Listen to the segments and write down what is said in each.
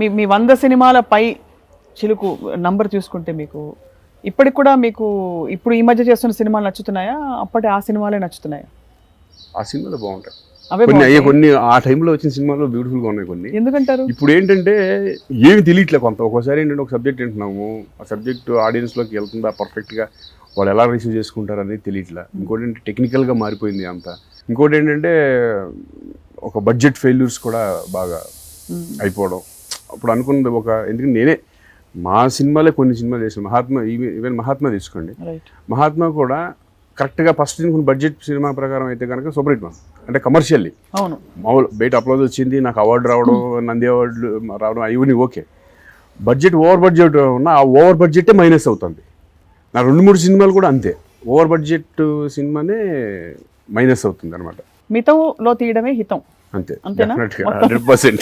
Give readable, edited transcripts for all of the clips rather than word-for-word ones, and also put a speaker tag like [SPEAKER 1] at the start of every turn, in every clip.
[SPEAKER 1] మీ మీ 100 సినిమాల పై చిలుకు నంబర్ చూసుకుంటే మీకు ఇప్పటికి కూడా మీకు ఇప్పుడు ఈ మధ్య చేస్తున్న సినిమాలు నచ్చుతున్నాయా, అప్పటి ఆ సినిమాలే నచ్చుతున్నాయా?
[SPEAKER 2] ఆ సినిమాలు బాగుంటాయి.
[SPEAKER 1] అవే
[SPEAKER 2] కొన్ని ఆ టైంలో వచ్చిన సినిమాలు బ్యూటిఫుల్గా ఉన్నాయి. కొన్ని
[SPEAKER 1] ఎందుకంటారు?
[SPEAKER 2] ఇప్పుడు ఏంటంటే ఏమి తెలియట్లే. ఒక్కోసారి ఏంటంటే ఒక సబ్జెక్ట్ వింటున్నాము, ఆ సబ్జెక్ట్ ఆడియన్స్లోకి వెళ్తుందా, పర్ఫెక్ట్గా వాళ్ళు ఎలా రిసీవ్ చేసుకుంటారు అనేది తెలియట్లే. ఇంకోటి ఏంటంటే టెక్నికల్గా మారిపోయింది అంతా. ఇంకోటి ఏంటంటే ఒక బడ్జెట్ ఫెయిల్యూర్స్ కూడా బాగా అయిపోవడం. అప్పుడు అనుకున్నది ఎందుకంటే నేనే మా సినిమాలే కొన్ని సినిమాలు చేసాను. ఈవెన్ మహాత్మా తీసుకోండి. మహాత్మా కూడా కరెక్ట్గా ఫస్ట్ బడ్జెట్ సినిమా ప్రకారం అయితే కనుక సూపర్ హిట్ వన్. అంటే కమర్షియల్లీ
[SPEAKER 1] అవును,
[SPEAKER 2] మామూలు బయట అప్లోడ్ వచ్చింది, నాకు అవార్డు రావడం, నంది అవార్డులు రావడం ఇవన్నీ ఓకే. బడ్జెట్ ఓవర్ బడ్జెట్ ఉన్న ఆ ఓవర్ బడ్జెటే మైనస్ అవుతుంది. నా 2-3 సినిమాలు కూడా అంతే, ఓవర్ బడ్జెట్ సినిమానే మైనస్ అవుతుంది అనమాట.
[SPEAKER 1] మితంలో తీయడమే హితం.
[SPEAKER 2] అంతే, 100%.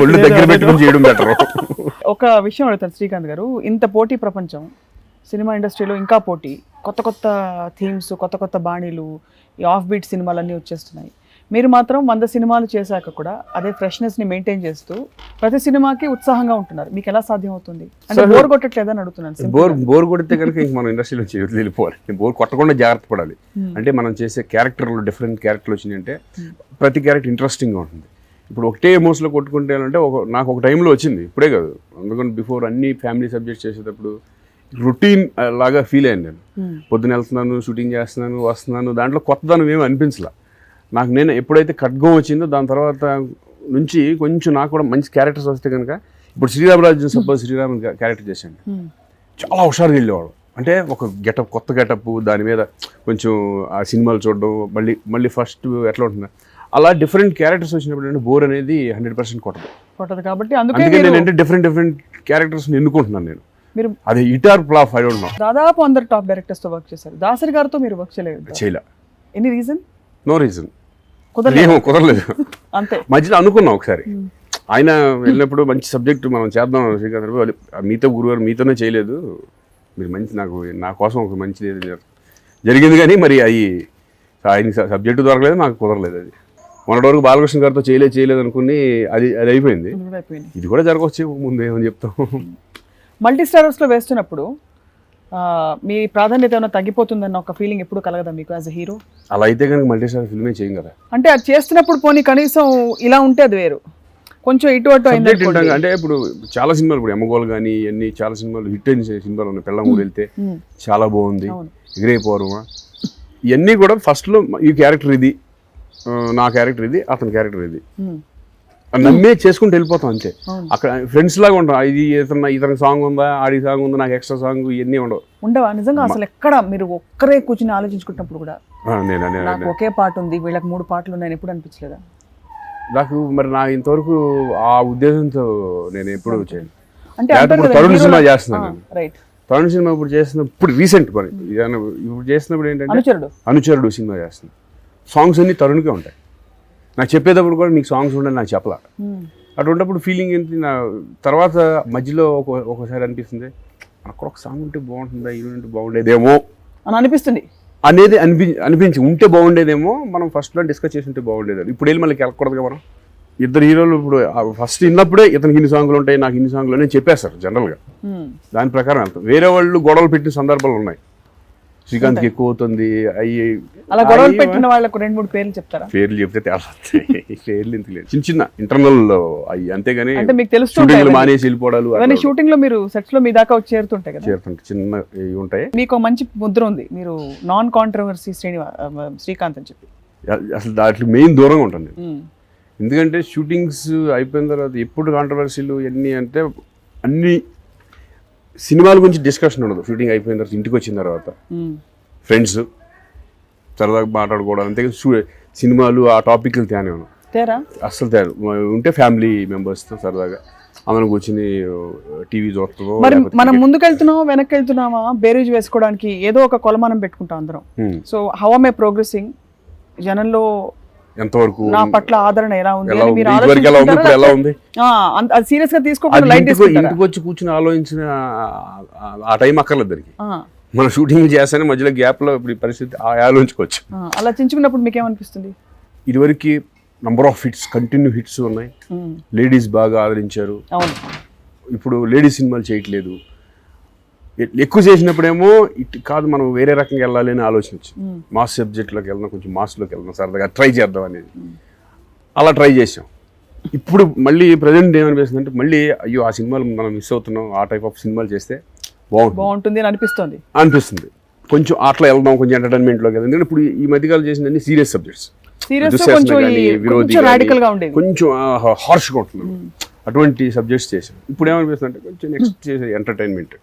[SPEAKER 2] ఒళ్ళు దగ్గర పెట్టుకుని చేయడం బెటర్.
[SPEAKER 1] ఒక విషయం అడుగుతాను శ్రీకాంత్ గారు, ఇంత పోటీ ప్రపంచం, సినిమా ఇండస్ట్రీలో ఇంకా పోటీ, కొత్త కొత్త థీమ్స్, కొత్త కొత్త బాణీలు, ఈ ఆఫ్ బీట్ సినిమాలన్నీ వచ్చేస్తున్నాయి. మీరు మాత్రం 100 సినిమాలు చేశాక కూడా అదే ఫ్రెష్నెస్ని మెయింటైన్ చేస్తూ ప్రతి సినిమాకి ఉత్సాహంగా ఉంటున్నారు. మీకు ఎలా సాధ్యం అవుతుంది? అంటే బోర్ కొట్టట్లేదని అడుగుతున్నాను.
[SPEAKER 2] బోర్ కొడితే కనుక ఇంక మనం ఇండస్ట్రీలో వెళ్ళిపోవాలి. బోర్ కొట్టకుండా జాగ్రత్త పడాలి. అంటే మనం చేసే క్యారెక్టర్లు డిఫరెంట్ క్యారెక్టర్లు వచ్చినాయంటే ప్రతి క్యారెక్టర్ ఇంట్రెస్టింగ్గా ఉంటుంది. ఇప్పుడు ఒకటే ఎమోషన్లో కొట్టుకుంటే అంటే నాకు ఒక టైంలో వచ్చింది, ఇప్పుడే కాదు, అందుకని బిఫోర్ అన్ని ఫ్యామిలీ సబ్జెక్ట్స్ చేసేటప్పుడు రొటీన్ లాగా ఫీల్ అయ్యాను నేను. పొద్దున వెళ్తున్నాను, షూటింగ్ చేస్తున్నాను, వస్తున్నాను, దాంట్లో కొత్తదనం ఏమి అనిపించలే నాకు. నేను ఎప్పుడైతే ఖడ్గం వచ్చిందో దాని తర్వాత నుంచి కొంచెం నాకు కూడా మంచి క్యారెక్టర్స్ వస్తే కనుక, ఇప్పుడు శ్రీరామరాజు సపోజ్ శ్రీరామ్ క్యారెక్టర్ చేశాను, చాలా హుషారుగా వెళ్ళేవాడు. అంటే ఒక గెటప్, కొత్త గెటప్, దాని మీద కొంచెం ఆ సినిమాలు చూడడం, మళ్ళీ ఫస్ట్ ఎట్లా ఉంటుంది అలా డిఫరెంట్ క్యారెక్టర్స్ వచ్చినప్పుడు అంటే బోర్ అనేది 100% కొట్టదు. కాబట్టి అందుకే నేను డిఫరెంట్ క్యారెక్టర్స్ ఎన్నుకుంటున్నాను నేను. మీరు అది ఇటార్ ఫ్లాప్ ఐ డోంట్ నో.
[SPEAKER 1] దాదాపు అందరు టాప్ డైరెక్టర్స్ తో వర్క్ చేశారు. దాసరి గారితో మీరు వర్క్ చేయలేదు? Any reason?
[SPEAKER 2] నో రీజన్, కుదరలేదు. అంతే. మధ్యలో అనుకున్నాం ఒకసారి, ఆయన వెళ్ళినప్పుడు మంచి సబ్జెక్ట్ మనం చేద్దాం శ్రీకాంత్, మీతో గురువారు మీతోనే చేయలేదు, మీరు మంచి నా కోసం ఒక మంచి జరిగింది, కానీ మరి అవి ఆయన సబ్జెక్టు దొరకలేదు, నాకు కుదరలేదు. అది మొన్నటి వరకు బాలకృష్ణ గారితో చేయలేదు అనుకుని అది అయిపోయింది. ఇది కూడా జరగవచ్చు ముందు, ఏమని చెప్తాం.
[SPEAKER 1] మల్టీ స్టారర్స్లో వేస్తున్నప్పుడు మీ ప్రాధాన్యత ఏమైనా తగ్గిపోతుందన్న ఒక ఫీలింగ్ ఎప్పుడు కలగదా మీకు యాజ్ అ హీరో?
[SPEAKER 2] అలా అయితే కనుక మల్టీ స్టార్ ఫిల్మే చేయం కదా.
[SPEAKER 1] అంటే అది చేస్తున్నప్పుడు పోనీ కనీసం ఇలా ఉంటే అది వేరు, కొంచెం ఇటు అటు అయింది.
[SPEAKER 2] అంటే ఇప్పుడు చాలా సినిమాలు, ఇప్పుడు ఎమ్మగోలు కానీ ఇవన్నీ చాలా సినిమాలు హిట్ అయిన సినిమాలు ఉన్నాయి. పెళ్ళం ఊరు వెళ్తే చాలా బాగుంది, ఎగిరైపోవడమా, ఇవన్నీ కూడా ఫస్ట్లో ఈ క్యారెక్టర్ ఇది, నా క్యారెక్టర్ ఇది, అతని క్యారెక్టర్ ఇది నమ్మే చేసుకుంటూ వెళ్ళిపోతాం అంతే. అక్కడ ఫ్రెండ్స్ లాగా ఉంటాం. ఇది ఇతనికి సాంగ్ ఉందా, ఆడి సాంగ్ ఉందా, నాకు ఎక్స్ట్రా సాంగ్ ఇవన్నీ
[SPEAKER 1] ఉండవా? నిజంగా అసలు ఎక్కడ మీరు ఒక్కరే కూర్చుని ఆలోచించుకుంటున్నప్పుడు కూడా నాకు ఒకే పాట ఉంది, వీళ్ళకి 3 పాటలు ఉన్నాయని ఎప్పుడు అనిపించలేదా?
[SPEAKER 2] నాకు మరి నా ఇంతవరకు ఆ ఉద్దేశంతో నేను ఎప్పుడు చేయను.
[SPEAKER 1] అంటే
[SPEAKER 2] తరుణ్ సినిమా చేస్తున్నాను, తరుణ్ సినిమా ఇప్పుడు చేస్తున్న, ఇప్పుడు రీసెంట్ పని ఇప్పుడు చేస్తున్నప్పుడు ఏంటంటే అనుచరుడు సినిమా చేస్తున్నాను. సాంగ్స్ అన్ని తరుణ్కే ఉంటాయి. నాకు చెప్పేటప్పుడు కూడా నీకు సాంగ్స్ ఉండాలి నాకు చెప్పలా. అటువంటిప్పుడు ఫీలింగ్ ఏంటి, నా తర్వాత మధ్యలో ఒకసారి అనిపిస్తుంది, అక్కడ ఒక సాంగ్ ఉంటే బాగుంటుందా, హీరో ఉంటే బాగుండేదేమో అని
[SPEAKER 1] అనిపిస్తుంది.
[SPEAKER 2] అనేది అనిపించి ఉంటే బాగుండేదేమో, మనం ఫస్ట్లో డిస్కస్ చేసి ఉంటే బాగుండేది. ఇప్పుడు వెళ్ళి మళ్ళీ వెళ్ళకూడదుగా మనం. ఇద్దరు హీరోలు ఇప్పుడు ఫస్ట్ విన్నప్పుడే ఇతనికి ఇన్ని సాంగ్లు ఉంటాయి, నాకు ఇన్ని సాంగ్లు అని చెప్పేస్తారు జనరల్గా. దాని ప్రకారం వెళ్తాం. వేరే వాళ్ళు గొడవలు పెట్టిన సందర్భాలు ఉన్నాయి. శ్రీకాంత్కి ఎక్కువ అవుతుంది
[SPEAKER 1] అలా గొడవలు పెట్టిన వాళ్ళకు 2-3 పేర్లు చెప్తారా?
[SPEAKER 2] పేర్లు చెప్తే పేర్లు ఎందుకు లేదు, చిన్న ఇంటర్నల్ అవి అంతేగాని
[SPEAKER 1] మీకు తెలుస్తుంది
[SPEAKER 2] మానేసి వెళ్ళిపోవడాలు.
[SPEAKER 1] షూటింగ్ లో మీరు సెట్స్ లో మీ దాకా వచ్చి చేరుతుంటాయి,
[SPEAKER 2] చిన్న ఉంటాయి.
[SPEAKER 1] మీకు మంచి ముద్ర ఉంది, మీరు నాన్ కాంట్రవర్సీ శ్రీకాంత్ అని చెప్పి.
[SPEAKER 2] అసలు దాంట్లో మెయిన్ దూరంగా ఉంటుంది. ఎందుకంటే షూటింగ్స్ అయిపోయిన తర్వాత ఎప్పుడు కాంట్రవర్సీలు ఎన్ని అంటే అన్ని సినిమాల గురించి డిస్కషన్ ఉండదు. షూటింగ్ అయిపోయిన తర్వాత ఇంటికి వచ్చిన తర్వాత ఫ్రెండ్స్ సరదాగా మాట్లాడుకోవడం అంతే. సినిమాలు ఆ టాపిక్లు తేనే అస్సలు తేను ఉంటే ఫ్యామిలీ మెంబర్స్తో సరదాగా అందరం కూర్చుని టీవీ చూస్తాము.
[SPEAKER 1] మరి మనం ముందుకెళ్తున్నామా వెనక్కి వెళ్తున్నామా బేరీజ్ వేసుకోవడానికి ఏదో ఒక కొలమానం పెట్టుకుంటాం అందరం. So how am I progressing, జనంలో ఎంతవరకు నా పట్ల ఆదరణ ఎలా ఉంది, సీరియస్ గా తీసుకోకుండా
[SPEAKER 2] ఇంటికి వచ్చి కూర్చుని ఆలోచించిన ఆ టైం అక్కర్లేదు దానికి. మనం షూటింగ్ చేస్తానే మధ్యలో గ్యాప్ లో ఇప్పుడు పరిస్థితి ఆలోచించుకోవచ్చు.
[SPEAKER 1] అలా చించుకున్నప్పుడు మీకు ఏమనిపిస్తుంది?
[SPEAKER 2] ఇదివరకు number of hits, continue hits ఉన్నాయి. లేడీస్ బాగా ఆదరించారు.
[SPEAKER 1] అవును.
[SPEAKER 2] ఇప్పుడు లేడీస్ సినిమాలు చేయట్లేదు. ఎక్కువ చేసినప్పుడేమో ఇటు కాదు, మనం వేరే రకంగా వెళ్ళాలి అని ఆలోచన వచ్చింది. మాస్ సబ్జెక్ట్లోకి వెళ్దాం, కొంచెం మాస్లోకి వెళ్దాం, సరదాగా ట్రై చేద్దాం అనేది. అలా ట్రై చేసాం. ఇప్పుడు మళ్ళీ ప్రజెంట్ ఏమనిపిస్తుంది అంటే మళ్ళీ అయ్యో ఆ సినిమాలు మనం మిస్ అవుతున్నాం, ఆ టైప్ ఆఫ్ సినిమాలు చేస్తే
[SPEAKER 1] బాగుంటుంది అని
[SPEAKER 2] అనిపిస్తుంది. కొంచెం అట్లా వెళ్దాం, కొంచెం ఎంటర్టైన్మెంట్లోకి వెళ్దాం. ఎందుకంటే ఇప్పుడు ఈ మధ్యకాలం చేసినన్ని సీరియస్ సబ్జెక్ట్స్, కొంచెం హార్ష్గా ఉంటుంది, అటువంటి సబ్జెక్ట్స్ చేసాం. ఇప్పుడు ఏమనిపిస్తుంది అంటే కొంచెం నెక్స్ట్ చేసే ఎంటర్టైన్మెంట్.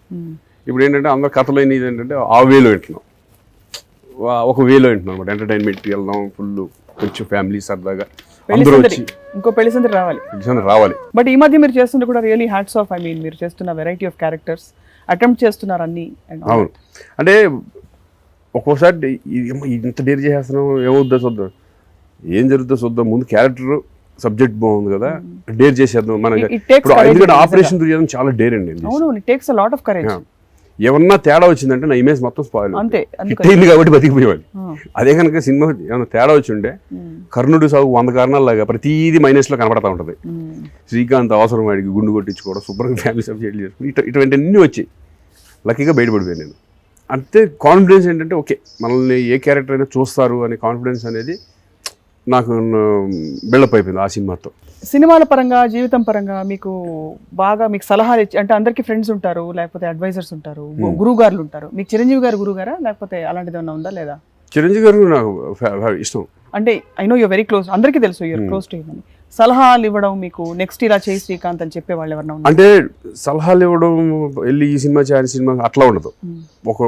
[SPEAKER 2] ఇప్పుడు ఏంటంటే అందరూ కథలు అనేది ఏంటంటే ఆ వేలో వింటున్నాం, ఒక వేలో వింటున్నాం అనమాట. ఎంటర్టైన్మెంట్కి వెళ్దాం, ఫుల్ కొంచెం ఫ్యామిలీ సరదాగా అందరూ వచ్చి
[SPEAKER 1] ఇంకో పెళ్లి సందడి
[SPEAKER 2] రావాలి.
[SPEAKER 1] బట్ ఈ మధ్య మీరు చేస్తుంటే కూడా రియలీ హ్యాట్స్ ఆఫ్. మీరు చేస్తున్న వెరైటీ ఆఫ్ క్యారెక్టర్స్ అటెంప్ట్ చేస్తున్నారు అన్ని.
[SPEAKER 2] అవును, అంటే ఒక్కోసారి ఇంత డేర్ చేసేస్తున్నాం, ఏమవుద్దో చూద్దాం, ఏం జరుగుతుందో చూద్దాం, ముందు క్యారెక్టర్ సబ్జెక్ట్ బాగుంది కదా, డేర్ చేసేద్దాం. మనకి ఎందుకంటే ఆపరేషన్ చేయడం చాలా డేర్ అండి. ఏమన్నా తేడా వచ్చిందంటే నా ఇమేజ్ మొత్తం స్పాయిల్ అయింది కాబట్టి బతికిపోయేవాడు. అదే కనుక సినిమా ఏమన్నా తేడా వచ్చి ఉంటే కర్ణుడు సాగు 100 కారణాలలాగా ప్రతిదీ మైనస్ లో కనబడతా ఉంటది. శ్రీకాంత్ అవసరం వాడికి గుండు కొట్టించుకోవడం, శుభ్రంగా ఫ్యామిలీ సబ్జెక్ట్ చేసుకుని ఇటువంటి అన్ని వచ్చాయి. లక్కీగా బయటపడిపోయాను నేను. అంతే కాన్ఫిడెన్స్ ఏంటంటే ఓకే మనల్ని ఏ క్యారెక్టర్ అయినా చూస్తారు అనే కాన్ఫిడెన్స్ అనేది నాకు బిల్డప్ అయిపోయింది ఆ సినిమాతో.
[SPEAKER 1] సినిమాల పరంగా, జీవితం పరంగా మీకు బాగా మీకు సలహాలు ఇచ్చి, అంటే అందరికి ఫ్రెండ్స్ ఉంటారు, లేకపోతే అడ్వైజర్స్ ఉంటారు, గురువు గారులు ఉంటారు. మీకు చిరంజీవి గారు గురువు గారా, లేకపోతే అలాంటిది ఏమన్నా ఉందా లేదా?
[SPEAKER 2] చిరంజీవి గారు నాకు ఇష్టం.
[SPEAKER 1] అంటే I know your very close, అందరికీ తెలుసు యూర్ క్లోజ్ టు హిమ్ అని. సలహాలు ఇవ్వడం, మీకు నెక్స్ట్ ఇలా చేయి శ్రీకాంత్ అని చెప్పే వాళ్ళు ఎవరన్నా ఉన్నారు?
[SPEAKER 2] అంటే సలహాలు ఇవ్వడం, వెళ్ళి ఈ సినిమా చేయాలి సినిమా అట్లా ఉండదు.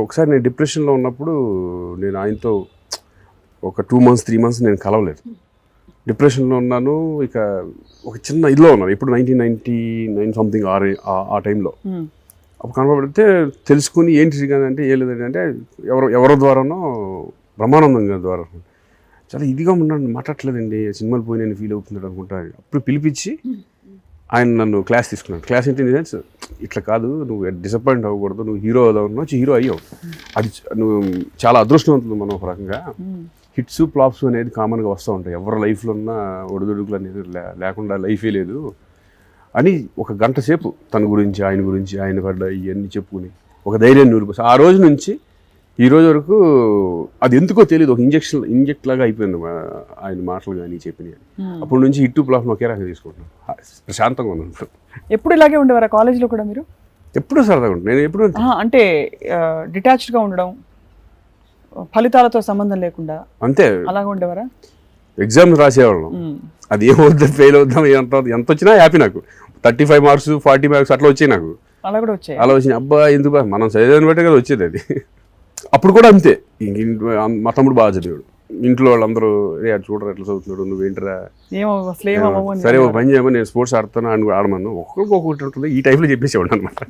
[SPEAKER 2] ఒకసారి నేను డిప్రెషన్లో ఉన్నప్పుడు నేను ఆయనతో ఒక 2 months 3 months నేను కలవలేదు. డిప్రెషన్లో ఉన్నాను. ఇక ఒక చిన్న ఇదిలో ఉన్నాను. ఇప్పుడు 1999 సంథింగ్ ఆ టైంలో. అప్పుడు కనపడితే తెలుసుకుని ఏంటి శ్రీకాంత్ అంటే ఏం లేదంటే ఎవరి ద్వారానో బ్రహ్మానందం గారి ద్వారా చాలా ఇదిగా ఉన్నాడు, మాట్లాడలేదండి, సినిమాలు పోయి నేను ఫీల్ అవుతున్నాడు అనుకుంటా. అప్పుడు పిలిపించి ఆయన నన్ను క్లాస్ తీసుకున్నాడు. క్లాస్ ఏంటి సెన్స్, ఇట్లా కాదు, నువ్వు డిసప్పాయింట్ అవ్వకూడదు, నువ్వు హీరో అవుదావు, హీరో అయ్యావు, అది నువ్వు చాలా అదృష్టవంతులు. మనం ఒక రకంగా హిట్స్ ఫ్లాప్స్ అనేది కామన్గా వస్తూ ఉంటాయి. ఎవరి లైఫ్లో ఉన్న ఒడిదుడుకులు అనేది లేకుండా లైఫే లేదు అని ఒక గంట సేపు తన గురించి, ఆయన పడ్డ ఇవన్నీ చెప్పుకుని ఒక ధైర్యాన్ని నూరిపోయి ఆ రోజు నుంచి ఈ రోజు వరకు అది ఎందుకో తెలియదు, ఒక ఇంజెక్ట్ లాగా అయిపోయింది ఆయన మాటలు కానీ చెప్పినవి. అప్పటి నుంచి హిట్ ఫ్లాప్ ఒకే రకంగా తీసుకుంటున్నాను, ప్రశాంతంగా ఉన్నాను.
[SPEAKER 1] ఎప్పుడు ఇలాగే ఉండేవారా కాలేజ్లో కూడా మీరు?
[SPEAKER 2] ఎప్పుడు సరదాగా ఉంటాను నేను. ఎప్పుడు
[SPEAKER 1] అంటే డిటాచ్డ్గా ఉండడం, ఫలితాలతో సంబంధం లేకుండా
[SPEAKER 2] అంతే
[SPEAKER 1] అలాగే ఉండేవారా?
[SPEAKER 2] ఎగ్జామ్స్ రాసేవాళ్ళం, అది ఏమవుద్దాం, ఫెయిల్ అవుద్దాం, ఎంత వచ్చినా హ్యాపీ. నాకు 35 marks 40 marks అట్లా వచ్చాయి. నాకు
[SPEAKER 1] అలా కూడా వచ్చాయి.
[SPEAKER 2] అలా వచ్చినాయి. అబ్బా ఎందుకు, మనం చదివేదాన్ని బట్టే కదా వచ్చేది అది. అప్పుడు కూడా అంతే. మా తమ్ముడు బాగా చదివాడు, ఇంట్లో వాళ్ళందరూ అది చూడరు ఎట్లా చదువుతున్నాడు, నువ్వేంటరా, సరే ఒక పని చేయమని, నేను స్పోర్ట్స్ ఆడుతాను అని ఆడమను, ఒక్కొక్కటి ఉంటుంది ఈ టైప్లో చెప్పేసేవాడు అనమాట.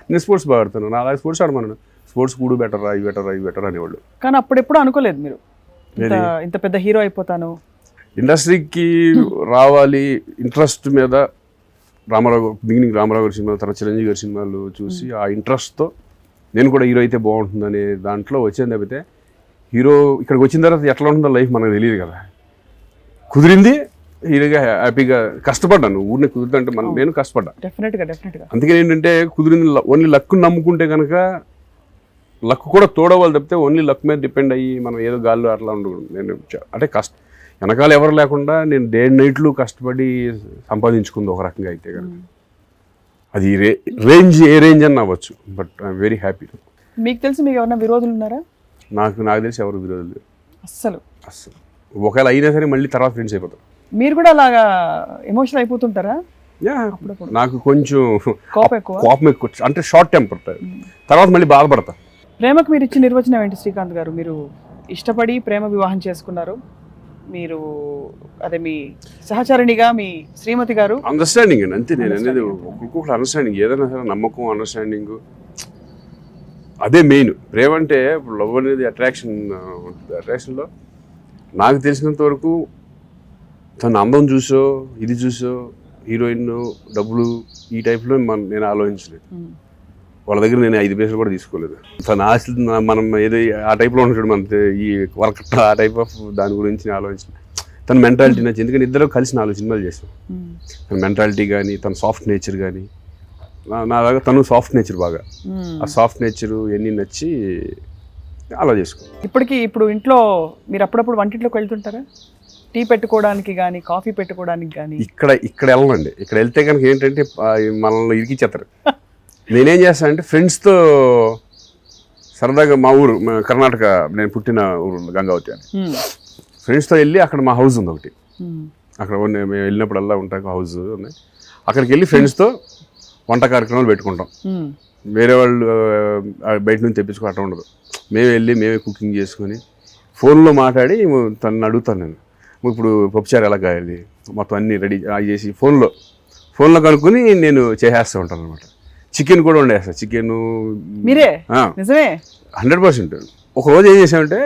[SPEAKER 2] నేను స్పోర్ట్స్ బాగా ఆడుతాను, నా అలాగే స్పోర్ట్స్ ఆడమను, స్పోర్ట్స్ కూడా బెటరా ఇవి బెటర్ అనేవాళ్ళు.
[SPEAKER 1] కానీ అప్పుడెప్పుడు అనుకోలేదు మీరు ఇంత పెద్ద హీరో అయిపోతాను,
[SPEAKER 2] ఇండస్ట్రీకి రావాలి ఇంట్రెస్ట్ మీద. రామారావు గారి సినిమాలు, తర్వాత చిరంజీవి గారి సినిమాలు చూసి ఆ ఇంట్రెస్ట్తో నేను కూడా హీరో అయితే బాగుంటుందనే దాంట్లో వచ్చేది. తప్పితే హీరో ఇక్కడికి వచ్చిన తర్వాత ఎట్లా ఉంటుందో లైఫ్ మనకు తెలియదు కదా. కుదిరింది హీరోగా హ్యాపీగా కష్టపడ్డాను. ఊరిని కుదురుతుంటే నేను కష్టపడ్డా
[SPEAKER 1] డెఫినెట్గా.
[SPEAKER 2] అందుకని ఏంటంటే కుదిరింది ఓన్లీ లక్ నమ్ముకుంటే కనుక లక్ కూడా తోడవాలి తప్పితే ఓన్లీ లక్ మీద డిపెండ్ అయ్యి మనం ఏదో గాల్లో అట్లా ఉండకూడదు. నేను అంటే వెనకాల ఎవరు లేకుండా నేను డే నైట్లు కష్టపడి సంపాదించుకుంది ఒక రకంగా అయితే కనుక అది రేంజ్ ఏ రేంజ్ అని అవ్వచ్చు. But I'm very happy.
[SPEAKER 1] మీకు తెలిసి మీకు ఎవరైనా విరోధులు ఉన్నారా?
[SPEAKER 2] నాకు తెలిసి ఎవరు విరోధులు లేరు
[SPEAKER 1] అస్సలు.
[SPEAKER 2] ఒకవేళ అయినా సరే మళ్ళీ తర్వాత ఫ్రెండ్స్ అయిపోతారు.
[SPEAKER 1] మీరు కూడా అలాగా ఎమోషనల్ అయిపోతుంటారా?
[SPEAKER 2] నాకు కొంచెం
[SPEAKER 1] కోపం
[SPEAKER 2] ఎక్కువ, అంటే షార్ట్ టెంపర్, తర్వాత మళ్ళీ బాధపడతా.
[SPEAKER 1] ప్రేమకు మీరు ఇచ్చిన నిర్వచనం ఏంటి శ్రీకాంత్ గారు? మీరు ఇష్టపడి ప్రేమ వివాహం చేసుకున్నారు, మీరు అదే మీ సహచరునిగా మీ శ్రీమతి గారు
[SPEAKER 2] అండర్స్టాండింగ్ అండి, అంతే. నేను అనేది ఒక్కొక్కరు అండర్స్టాండింగ్, ఏదైనా సరే నమ్మకం, అండర్స్టాండింగ్ అదే మెయిన్. ప్రేమ అంటే ఇప్పుడు లవ్ అనేది అట్రాక్షన్లో నాకు తెలిసినంత వరకు తను అందం చూసో ఇది చూసో హీరోయిన్ డబ్బులు ఈ టైప్లో నేను ఆలోచించలేదు. వాళ్ళ దగ్గర నేను 5 పైసలు కూడా తీసుకోలేదు. తన ఆశలు మనం ఏదో ఆ టైప్లో ఉంటాడు, మన ఈ వర్క్ ఆ టైప్ ఆఫ్ దాని గురించి నేను ఆలోచించలేదు. తన మెంటాలిటీ నచ్చి, ఎందుకంటే ఇద్దరు కలిసి 4 సినిమాలు చేసాం. తన మెంటాలిటీ కానీ, తన సాఫ్ట్ నేచర్ కానీ, నాలాగా తను సాఫ్ట్ నేచర్ బాగా, ఆ సాఫ్ట్ నేచరు ఇవన్నీ నచ్చి అలా చేసుకో.
[SPEAKER 1] ఇప్పుడు ఇంట్లో మీరు అప్పుడప్పుడు వంటింట్లోకి వెళ్తుంటారా? టీ పెట్టుకోవడానికి కానీ, కాఫీ పెట్టుకోవడానికి కానీ?
[SPEAKER 2] ఇక్కడ వెళ్ళనండి. ఇక్కడ వెళ్తే కనుక ఏంటంటే మనల్ని ఇరికిచ్చేస్తారు. నేనేం చేస్తానంటే ఫ్రెండ్స్తో సరదాగా, మా ఊరు కర్ణాటక, నేను పుట్టిన ఊరు గంగావతి అని, ఫ్రెండ్స్తో వెళ్ళి అక్కడ మా హౌస్ ఉంది ఒకటి, అక్కడ మేము వెళ్ళినప్పుడల్లా ఉంటాం హౌస్ ఉంది, అక్కడికి వెళ్ళి ఫ్రెండ్స్తో వంట కార్యక్రమాలు పెట్టుకుంటాం. వేరే వాళ్ళు బయట నుంచి తెప్పించుకోవటం ఉండదు. మేమే కుకింగ్ చేసుకొని ఫోన్లో మాట్లాడి తను అడుగుతాను నేను, ఇప్పుడు పప్పుచారు ఎలా కాయాలి మొత్తం అన్నీ రెడీ చేసి ఫోన్లో కనుక్కొని నేను చేసేస్తూ ఉంటాను అనమాట. చికెన్ కూడా వండేస్తాను. చికెన్
[SPEAKER 1] మీరే? నిజమే,
[SPEAKER 2] 100%. ఒక రోజు ఏం చేసామంటే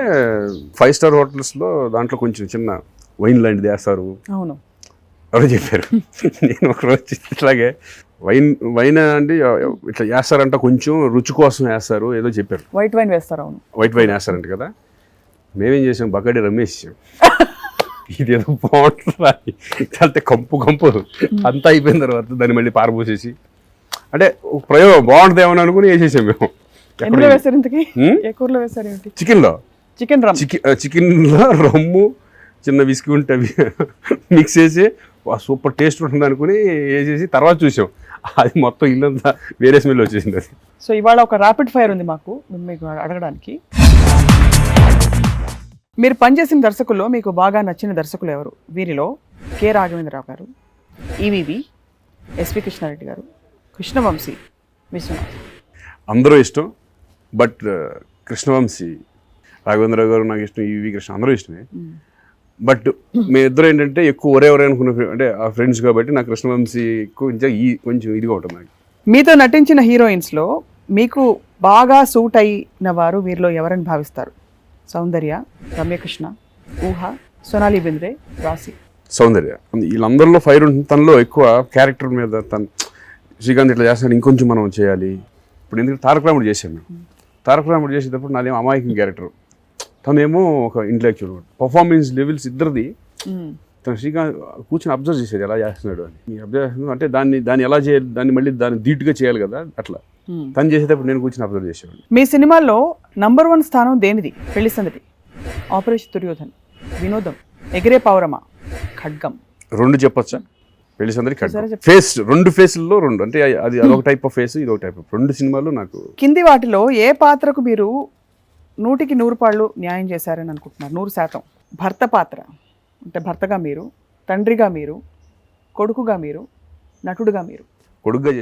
[SPEAKER 2] 5 స్టార్ హోటల్స్లో దాంట్లో కొంచెం చిన్న వైన్ లాంటిది వేస్తారు.
[SPEAKER 1] అవును,
[SPEAKER 2] ఎవరో చెప్పారు. నేను ఒకరోజు ఇట్లాగే వైన్ అంటే ఇట్లా వేస్తారంట, కొంచెం రుచి కోసం వేస్తారు ఏదో చెప్పారు.
[SPEAKER 1] వైట్ వైన్ వేస్తారు. అవును,
[SPEAKER 2] వైట్ వైన్ వేస్తారంట కదా. మేమేం చేసాం, బకెట్ రమ్మేసి ఇదేదో బాగుంటుంది చల్తే కంపు అంతా అయిపోయిన తర్వాత దాన్ని మళ్ళీ పారబోసేసి, అంటే ప్రయోగం బాగుంటుంది ఏమని అనుకుని వేసేసాం మేము.
[SPEAKER 1] ఎందులో వేస్తారు ఇంతకీ? ఏ కూరలో వేస్తారు ఏంటి?
[SPEAKER 2] చికెన్లో రమ్ము, చిన్న విస్కీ ఉంటే అవి మిక్స్ చేసి సూపర్ టేస్ట్ ఉంటుంది అనుకుని వేసేసి తర్వాత చూసాం, అది మొత్తం ఇల్లంతా వేరే స్మెల్ వచ్చేసింది అది.
[SPEAKER 1] సో ఇవాళ ఒక ర్యాపిడ్ ఫైర్ ఉంది మీకు అడగడానికి. మీరు పనిచేసిన దర్శకుల్లో మీకు బాగా నచ్చిన దర్శకులు ఎవరు? వీరిలో కె. రాఘవేంద్రరావు గారు, ఈవీవి, ఎస్వి కృష్ణారెడ్డి గారు, కృష్ణవంశీ, విశ్వనాథ్.
[SPEAKER 2] అందరూ ఇష్టం, బట్ కృష్ణవంశీ, రాఘవేంద్రరావు గారు నాకు ఇష్టం, ఈవీవి కృష్ణ అందరూ ఇష్టమే. బట్ మీ ఇద్దరు ఏంటంటే ఎక్కువ ఒరే అనుకున్న అంటే ఆ ఫ్రెండ్స్ కాబట్టి నాకు కృష్ణవంశీ కొంచెం ఇదిగా ఉంటుంది నాకు.
[SPEAKER 1] మీతో నటించిన హీరోయిన్స్లో మీకు బాగా సూట్ అయిన వారు వీరిలో ఎవరని భావిస్తారు? సౌందర్య, రమ్యకృష్ణ, ఊహ, సోనాలి బెంద్రే, రాశి.
[SPEAKER 2] సౌందర్య. వీళ్ళందరిలో ఫైర్ ఉంటుంది. తనలో ఎక్కువ క్యారెక్టర్ మీద తను శ్రీకాంత్ ఇట్లా చేస్తాను, ఇంకొంచెం మనం చేయాలి. ఇప్పుడు ఎందుకంటే తారక రాముడు చేసాం మేము. తారక రాముడు చేసేటప్పుడు నాదేమో అమాయకం క్యారెక్టర్, తనేమో ఒక ఇంటలెక్చువల్. పర్ఫార్మెన్స్ లెవెల్స్ ఇద్దరిది. తను శ్రీకాంత్ కూర్చొని అబ్జర్వ్ చేసేది ఎలా చేస్తున్నాడు అని. అబ్జర్వ్ అంటే దాన్ని ఎలా చేయాలి, దాన్ని ధీటుగా చేయాలి కదా, అట్లా తను చేసేటప్పుడు నేను కూర్చొని అబ్జర్వ్ చేసేవాడిని.
[SPEAKER 1] మీ సినిమాల్లో నంబర్ 1 స్థానం దేనిది? పెళ్లి సందడి, ఆపరేషన్ దుర్యోధన్, వినోదం, ఎగిరే పౌరమ, ఖడ్గం. 2
[SPEAKER 2] చెప్పొచ్చా? పెళ్లి సందడి, ఖడ్గం. ఫేస్ 2 ఫేసుల్లో 2 అంటే అదొక టైప్ ఆఫ్ ఫేస్, ఇదొక టైప్ ఆఫ్ 2 సినిమాలు నాకు.
[SPEAKER 1] కింది వాటిలో ఏ పాత్రకు మీరు 100కి 100 పాళ్ళు న్యాయం చేశారని అనుకుంటున్నారు? 100%. భర్త పాత్ర అంటే భర్తగా మీరు, తండ్రిగా మీరు, కొడుకుగా మీరు, నటుడుగా మీరు.
[SPEAKER 2] కొడుకుగా చేసి